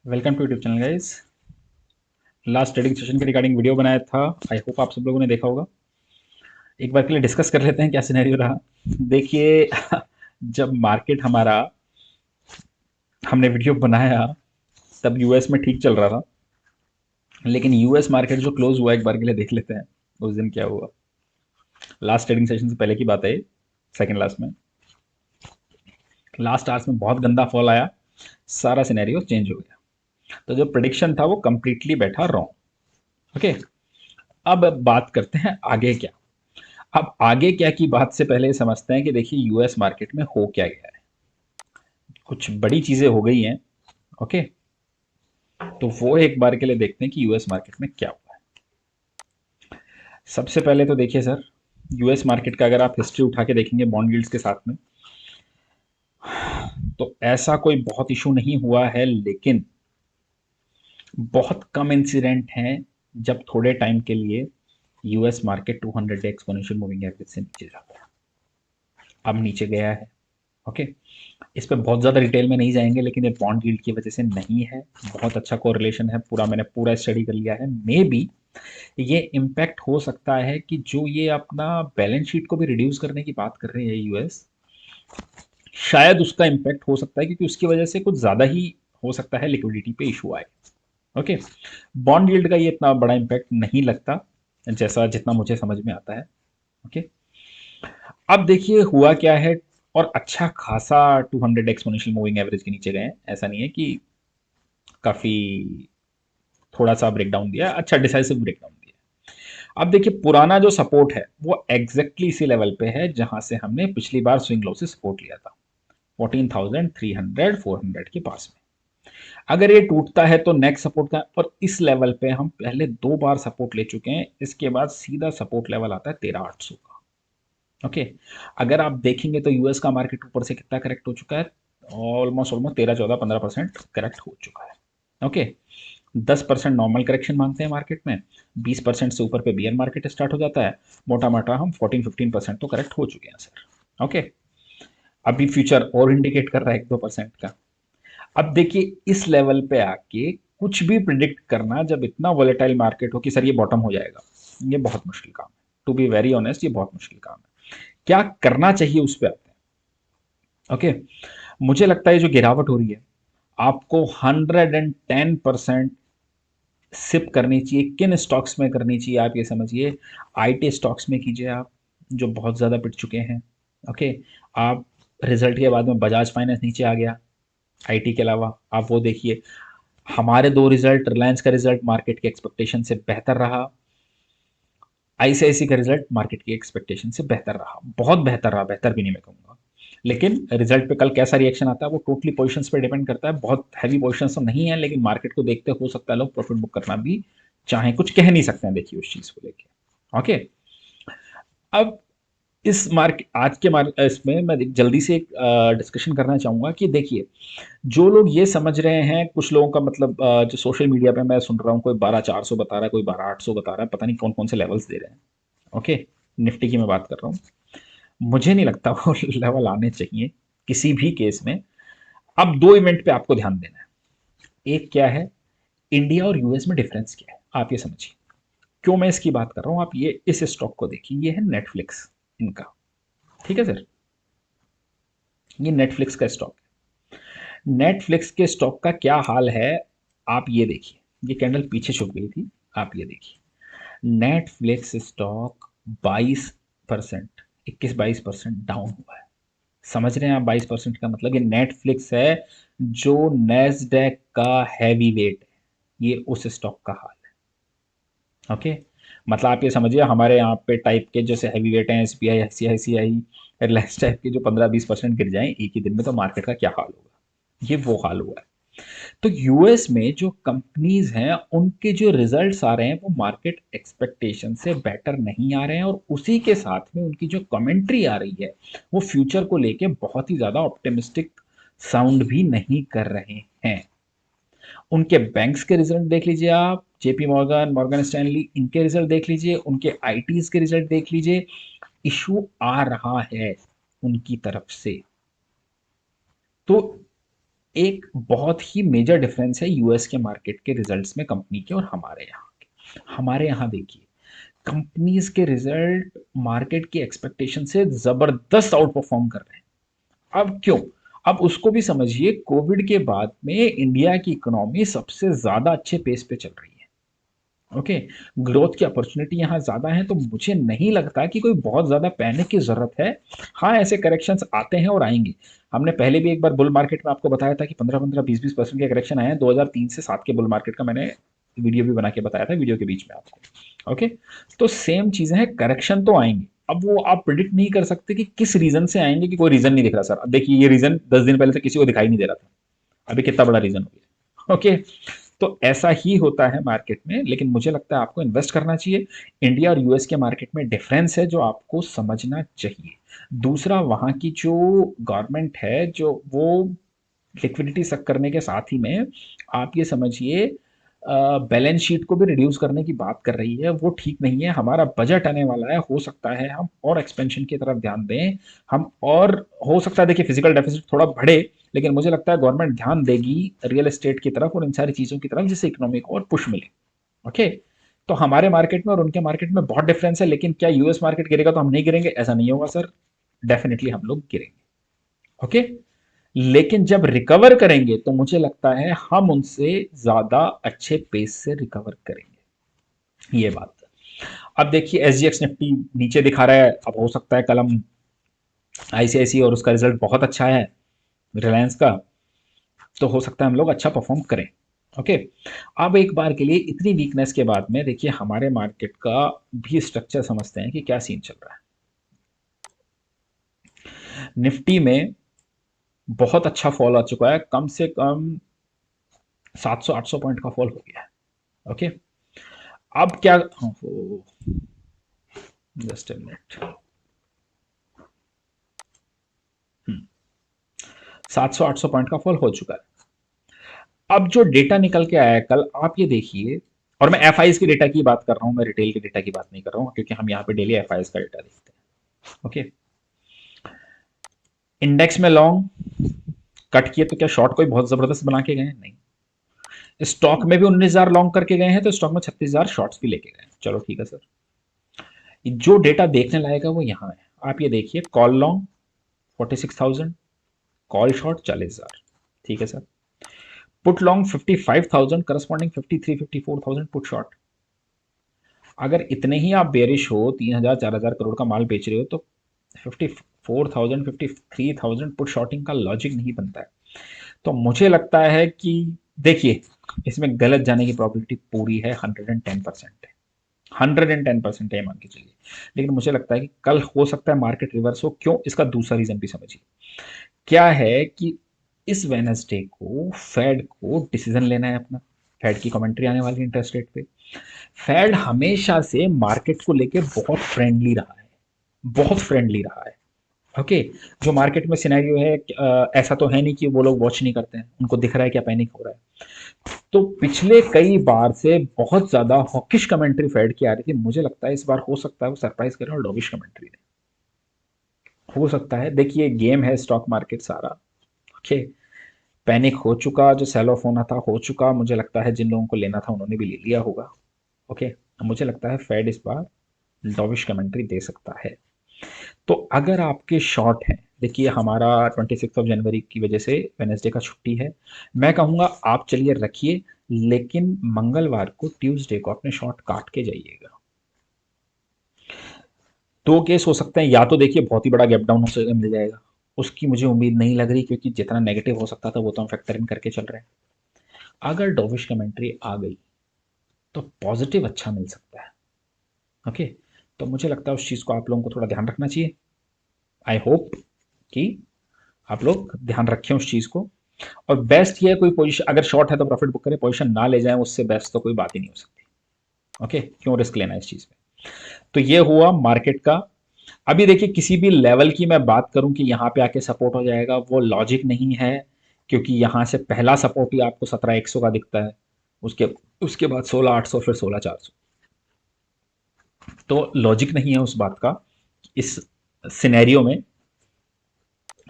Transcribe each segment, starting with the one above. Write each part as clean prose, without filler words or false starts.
Welcome to YouTube channel guys. Last trading session के regarding video बनाया था। I hope आप सब लोगों ने देखा होगा। एक बार के लिए डिस्कस कर लेते हैं क्या सिनेरियो रहा। देखिए, जब मार्केट हमारा हमने वीडियो बनाया तब यूएस में ठीक चल रहा था, लेकिन यूएस मार्केट जो क्लोज हुआ एक बार के लिए देख लेते हैं उस दिन क्या हुआ। लास्ट ट्रेडिंग सेशन से पहले की बात है, सेकंड लास्ट में। लास्ट आवर्स में बहुत गंदा फॉल आया, सारा सिनेरियो चेंज हो गया। तो जो प्रिडिक्शन था वो कंप्लीटली बैठा रॉन्ग। ओके, अब बात करते हैं आगे क्या। अब आगे क्या की बात से पहले समझते हैं कि देखिए यूएस मार्केट में हो क्या गया है। कुछ बड़ी चीजें हो गई हैं। ओके, तो वो एक बार के लिए देखते हैं कि यूएस मार्केट में क्या हुआ है। सबसे पहले तो देखिए सर, यूएस मार्केट का अगर आप हिस्ट्री उठा के देखेंगे बॉन्ड यील्ड्स के साथ में, तो ऐसा कोई बहुत इशू नहीं हुआ है, लेकिन बहुत कम इंसिडेंट हैं जब थोड़े टाइम के लिए US market 200 day exponential moving average से नीचे जाता है। अब नीचे गया है। ओके, इस पे बहुत ज़्यादा डिटेल में नहीं जाएंगे, लेकिन ये बॉन्ड यील्ड की वजह से नहीं है। बहुत अच्छा कोरिलेशन है, मैंने पूरा स्टडी कर लिया है। मे बी ये इम्पैक्ट हो सकता है कि जो ये अपना बैलेंस शीट को भी रिड्यूस करने की बात कर रही है यूएस, शायद उसका इम्पैक्ट हो सकता है, क्योंकि उसकी वजह से कुछ ज़्यादा ही हो सकता है लिक्विडिटी पे इशू आए। ओके, बॉन्ड यील्ड का ये इतना बड़ा इम्पैक्ट नहीं लगता, जैसा जितना मुझे समझ में आता है। ओके, अब देखिए हुआ क्या है। और अच्छा खासा 200 एक्सपोनेंशियल मूविंग एवरेज के नीचे गए हैं, ऐसा नहीं है कि काफी थोड़ा सा ब्रेकडाउन दिया है, अच्छा डिसाइसिव ब्रेकडाउन दिया है। अब देखिए पुराना जो सपोर्ट है वो एग्जैक्टली इसी लेवल पे है जहां से हमने पिछली बार स्विंग लो से सपोर्ट लिया था, 14,300 400 के पास में। अगर ये टूटता है तो नेक्स्ट सपोर्ट का, और इस लेवल पे हम पहले 2 बार सपोर्ट ले चुके हैं। इसके बाद सीधा सपोर्ट लेवल आता है 13,800 का। ओके, अगर आप देखेंगे तो यूएस का मार्केट ऊपर से कितना करेक्ट हो चुका है, ऑलमोस्ट ऑलमोस्ट 13 14 15% करेक्ट हो चुका है। ओके, 10% नॉर्मल करेक्शन मानते हैं मार्केट में, 20% से ऊपर पे बियर मार्केट स्टार्ट हो जाता है। मोटा मोटा हम 14 15% तो करेक्ट हो चुके हैं सर। ओके, अभी फ्यूचर और इंडिकेट कर रहा है 1 2% का। अब देखिए इस लेवल पे आके कुछ भी प्रिडिक्ट करना जब इतना वॉलेटाइल मार्केट हो कि सर ये बॉटम हो जाएगा, ये बहुत मुश्किल काम है। टू बी वेरी ऑनेस्ट, ये बहुत मुश्किल काम है। क्या करना चाहिए उस पर आते हैं। ओके, मुझे लगता है जो गिरावट हो रही है, आपको 110% सिप करनी चाहिए। किन स्टॉक्स में करनी चाहिए आप ये समझिए। आईटी स्टॉक्स में कीजिए आप, जो बहुत ज़्यादा पिट चुके हैं। ओके, आप रिजल्ट के बाद में बजाज फाइनेंस नीचे आ गया, आईटी के अलावा आप वो देखिए। हमारे 2 रिजल्ट, रिलायंस का रिजल्ट मार्केट के एक्सपेक्टेशन से बेहतर रहा, आईसीआईसी का रिजल्ट मार्केट की एक्सपेक्टेशन से बेहतर रहा, बहुत बेहतर रहा, बेहतर भी नहीं मैं कहूँगा। लेकिन रिजल्ट पे कल कैसा रिएक्शन आता है वो टोटली पोजीशंस पे डिपेंड करता है। बहुत हैवी पोजीशंस तो नहीं है, लेकिन मार्केट को देखते हो सकता है लोग प्रॉफिट बुक करना भी चाहे, कुछ कह नहीं सकते हैं देखिए उस चीज़ को लेके। ओके, अब इस मार्केट आज के इसमें मैं जल्दी से एक डिस्कशन करना चाहूंगा कि देखिए, जो लोग ये समझ रहे हैं, कुछ लोगों का मतलब जो सोशल मीडिया पे मैं सुन रहा हूँ, कोई 12,400 बता रहा है, कोई 12,800 बता रहा है, पता नहीं कौन कौन से लेवल्स दे रहे हैं। ओके, निफ्टी की मैं बात कर रहा हूँ। मुझे नहीं लगता वो लेवल आने चाहिए किसी भी केस में। अब 2 इवेंट पे आपको ध्यान देना है। एक क्या है, इंडिया और यूएस में डिफरेंस क्या है, आप ये समझिए। क्यों मैं इसकी बात कर रहा हूँ, आप ये इस स्टॉक को देखिए, ये है नेटफ्लिक्स इनका। ठीक है सर, ये नेटफ्लिक्स का स्टॉक है। नेटफ्लिक्स के स्टॉक का क्या हाल है, आप ये देखिए। ये कैंडल पीछे छुप गई थी, आप ये देखिए। नेटफ्लिक्स स्टॉक 22%, 21 22% डाउन हुआ है। समझ रहे हैं आप 22% का मतलब, ये नेटफ्लिक्स है जो नेस्डैक का हैवी वेट है, ये उस स्टॉक का हाल है। ओके, मतलब आप ये समझिए हमारे यहाँ पे टाइप के जैसे हैवी वेट हैं, एसबीआई, आईसीआईसीआई, रिलायंस टाइप के जो 15 20% गिर जाएं एक ही दिन में, तो मार्केट का क्या हाल होगा। ये वो हाल हुआ है। तो यूएस में जो कंपनीज हैं उनके जो रिजल्ट्स आ रहे हैं वो मार्केट एक्सपेक्टेशन से बेटर नहीं आ रहे हैं, और उसी के साथ में उनकी जो कमेंट्री आ रही है वो फ्यूचर को लेके बहुत ही ज़्यादा ऑप्टिमिस्टिक साउंड भी नहीं कर रहे हैं। उनके बैंक्स के रिजल्ट देख लीजिए आप, जेपी मॉर्गन, मॉर्गन स्टैनली, इनके रिजल्ट देख लीजिए, उनके आईटीज के रिजल्ट देख लीजिए। इशू आ रहा है उनकी तरफ से। तो एक बहुत ही मेजर डिफरेंस है यूएस के मार्केट के रिजल्ट्स में कंपनी के और हमारे यहाँ के। हमारे यहाँ देखिए, कंपनीज के रिजल्ट मार्केट की एक्सपेक्टेशन से जबरदस्त आउट परफॉर्म कर रहे हैं। अब क्यों? अब उसको भी समझिए, कोविड के बाद में इंडिया की इकोनॉमी सबसे ज्यादा अच्छे पेस पे चल रही है। ओके, ग्रोथ की अपॉर्चुनिटी यहाँ ज़्यादा है, तो मुझे नहीं लगता कि कोई बहुत ज़्यादा पैनिक की ज़रूरत है। हाँ, ऐसे करेक्शंस आते हैं और आएंगे। हमने पहले भी एक बार बुल मार्केट में आपको बताया था कि 15-15, 20-20% के करेक्शन आए हैं। 2003 से 7 के बुल मार्केट का मैंने वीडियो भी बना के बताया था वीडियो के बीच में आपको। ओके, तो सेम चीज़ें हैं, करेक्शन तो आएंगे। अब वो आप प्रिडिक्ट नहीं कर सकते कि किस रीज़न से आएंगे, कि कोई रीज़न नहीं दिख रहा सर। अब देखिए, ये रीज़न 10 दिन पहले से किसी को दिखाई नहीं दे रहा था, अभी कितना बड़ा रीज़न हो गया। ओके, तो ऐसा ही होता है मार्केट में, लेकिन मुझे लगता है आपको इन्वेस्ट करना चाहिए। इंडिया और यूएस के मार्केट में डिफरेंस है जो आपको समझना चाहिए। दूसरा, वहाँ की जो गवर्नमेंट है, जो वो लिक्विडिटी सक करने के साथ ही में आप ये समझिए बैलेंस शीट को भी रिड्यूस करने की बात कर रही है। वो ठीक नहीं है। हमारा बजट आने वाला है, हो सकता है हम और एक्सपेंशन की तरफ ध्यान दें। हम और हो सकता है, देखिए, फिजिकल डेफिसिट थोड़ा बढ़े, लेकिन मुझे लगता है गवर्नमेंट ध्यान देगी रियल एस्टेट की तरफ और इन सारी चीज़ों की तरफ, जिससे इकोनॉमी को और पुश मिले। ओके, तो हमारे मार्केट में और उनके मार्केट में बहुत डिफरेंस है। लेकिन क्या यूएस मार्केट गिरेगा तो हम नहीं गिरेंगे? ऐसा नहीं होगा सर, डेफिनेटली हम लोग गिरेंगे। ओके, लेकिन जब रिकवर करेंगे तो मुझे लगता है हम उनसे ज्यादा अच्छे पेस से रिकवर करेंगे, ये बात है। अब देखिए, एसजीएक्स निफ्टी नीचे दिखा रहा है। अब हो सकता है कल हम आईसीआईसी और उसका रिजल्ट बहुत अच्छा है रिलायंस का, तो हो सकता है हम लोग अच्छा परफॉर्म करें। ओके, अब एक बार के लिए इतनी वीकनेस के बाद में देखिए हमारे मार्केट का भी स्ट्रक्चर समझते हैं कि क्या सीन चल रहा है। निफ्टी में बहुत अच्छा फॉल आ चुका है, कम से कम 700-800 पॉइंट का फॉल हो गया है। ओके, अब क्या, जस्ट अ मिनट, 700-800 पॉइंट का फॉल हो चुका है। अब जो डेटा निकल के आया है कल, आप ये देखिए, और मैं एफ की डेटा की बात कर रहा हूं, मैं रिटेल के डेटा की बात नहीं कर रहा हूं, क्योंकि हम यहाँ पे डेली एफ का डेटा देखते हैं। ओके, इंडेक्स में लॉन्ग कट किए तो क्या शॉर्ट कोई बहुत जबरदस्त बना के गए हैं? नहीं। स्टॉक में भी 19,000 लॉन्ग करके गए हैं, तो स्टॉक में 36,000 शॉर्ट्स भी लेके गए हैं। चलो ठीक है सर, जो डेटा देखने लायक है वो यहाँ है। आप ये देखिए, कॉल लॉन्ग 46,000, कॉल शॉर्ट 40,000। ठीक है sir, put long 55,000, corresponding 53-54,000 put short. अगर इतने ही आप बेरिश हो, 3,000 4,000 करोड़ का माल बेच रहे हो, तो 54,000 53,000 पुट शॉर्टिंग का लॉजिक नहीं बनता है। तो मुझे लगता है कि देखिए, इसमें गलत जाने की प्रोबेबिलिटी पूरी है, 110% है। 110% है, मान के चलिए। लेकिन मुझे लगता है कि कल हो सकता है मार्केट रिवर्स हो। क्यों? इसका दूसरा रीजन भी समझिए। क्या है कि इस वेनसडे को फेड को डिसीजन लेना है अपना। फेड की कमेंट्री आने वाली इंटरेस्ट रेट पे। फेड हमेशा से मार्केट को लेके बहुत फ्रेंडली रहा है, बहुत फ्रेंडली रहा है। ओके, जो मार्केट में सिनेरियो है, ऐसा तो है नहीं कि वो लोग वॉच नहीं करते हैं, उनको दिख रहा है क्या पैनिक हो रहा है। तो पिछले कई बार से बहुत ज्यादा हॉकिश कमेंट्री फेड की आ रही थी। मुझे लगता है इस बार हो सकता है वो सरप्राइज करें और डॉविश कमेंट्री दें। हो सकता है, देखिए गेम है स्टॉक मार्केट सारा। ओके, पैनिक हो चुका, जो सेल ऑफ होना था हो चुका। मुझे लगता है जिन लोगों को लेना था उन्होंने भी ले लिया होगा। ओके, मुझे लगता है फेड इस बार डॉविश कमेंट्री दे सकता है। तो अगर आपके शॉर्ट हैं, देखिए हमारा 26 जनवरी की वजह से वेनेसडे का छुट्टी है। मैं कहूँगा आप चलिए रखिए, लेकिन मंगलवार को ट्यूसडे को अपने शॉर्ट काट के जाइएगा। दो केस हो सकते हैं, या तो देखिए बहुत ही बड़ा गैप डाउन हो मिल जाएगा, उसकी मुझे उम्मीद नहीं लग रही, क्योंकि जितना नेगेटिव हो सकता था वो तो हम फैक्टर इन करके चल रहे हैं। अगर डॉविश कमेंट्री आ गई तो पॉजिटिव अच्छा मिल सकता है। ओके, तो मुझे लगता है उस चीज़ को आप लोगों को थोड़ा ध्यान रखना चाहिए। आई होप कि आप लोग ध्यान रखें उस चीज़ को। और बेस्ट ये है, कोई पोजीशन अगर शॉर्ट है तो प्रॉफिट बुक करें, पोजीशन ना ले जाएं, उससे बेस्ट तो कोई बात ही नहीं हो सकती। ओके, क्यों रिस्क लेना है इस चीज़ में। तो ये हुआ मार्केट का। अभी देखिए, किसी भी लेवल की मैं बात करूं कि यहाँ पे आके सपोर्ट हो जाएगा, वो लॉजिक नहीं है। क्योंकि यहाँ से पहला सपोर्ट ही आपको 17,100 का दिखता है, उसके उसके बाद 16,800, फिर 16,400। तो लॉजिक नहीं है उस बात का, इस सिनेरियो में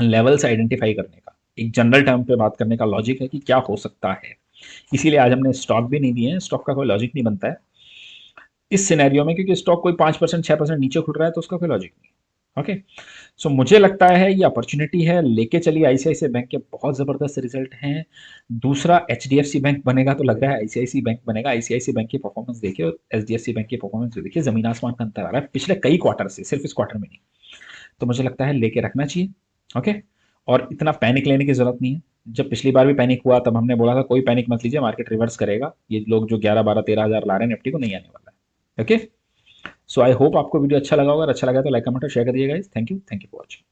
लेवल्स आइडेंटिफाई करने का। एक जनरल टर्म पे बात करने का लॉजिक है कि क्या हो सकता है। इसीलिए आज हमने स्टॉक भी नहीं दिए हैं, स्टॉक का कोई लॉजिक नहीं बनता है इस सिनेरियो में, क्योंकि स्टॉक कोई 5% 6% नीचे खुल रहा है तो उसका कोई लॉजिक नहीं। ओके, सो मुझे लगता है ये अपॉर्चुनिटी है, लेके चलिए। आईसीआईसीआई बैंक के बहुत ज़बरदस्त रिजल्ट हैं। दूसरा एचडीएफसी बैंक बनेगा तो लग रहा है आईसीआईसी बैंक बनेगा। आईसीआईसी बैंक की परफॉर्मेंस देखिए और एचडीएफसी बैंक की परफॉर्मेंस देखिए, जमीन आसमान का अंतर आ रहा है पिछले कई क्वार्टर से, सिर्फ इस क्वार्टर में नहीं। तो मुझे लगता है लेके रखना चाहिए। ओके, और इतना पैनिक लेने की जरूरत नहीं है। जब पिछली बार भी पैनिक हुआ तब हमने बोला था कोई पैनिक मत लीजिए, मार्केट रिवर्स करेगा, ये लोग जो 11 12 13 हज़ार ला रहे हैं निफ्टी को नहीं आने वाला है। ओके, सो आई होप आपको वीडियो अच्छा लगा होगा। अच्छा लगा तो लाइक कमेंट और शेयर कर दीजिएगा। Thank you for watching.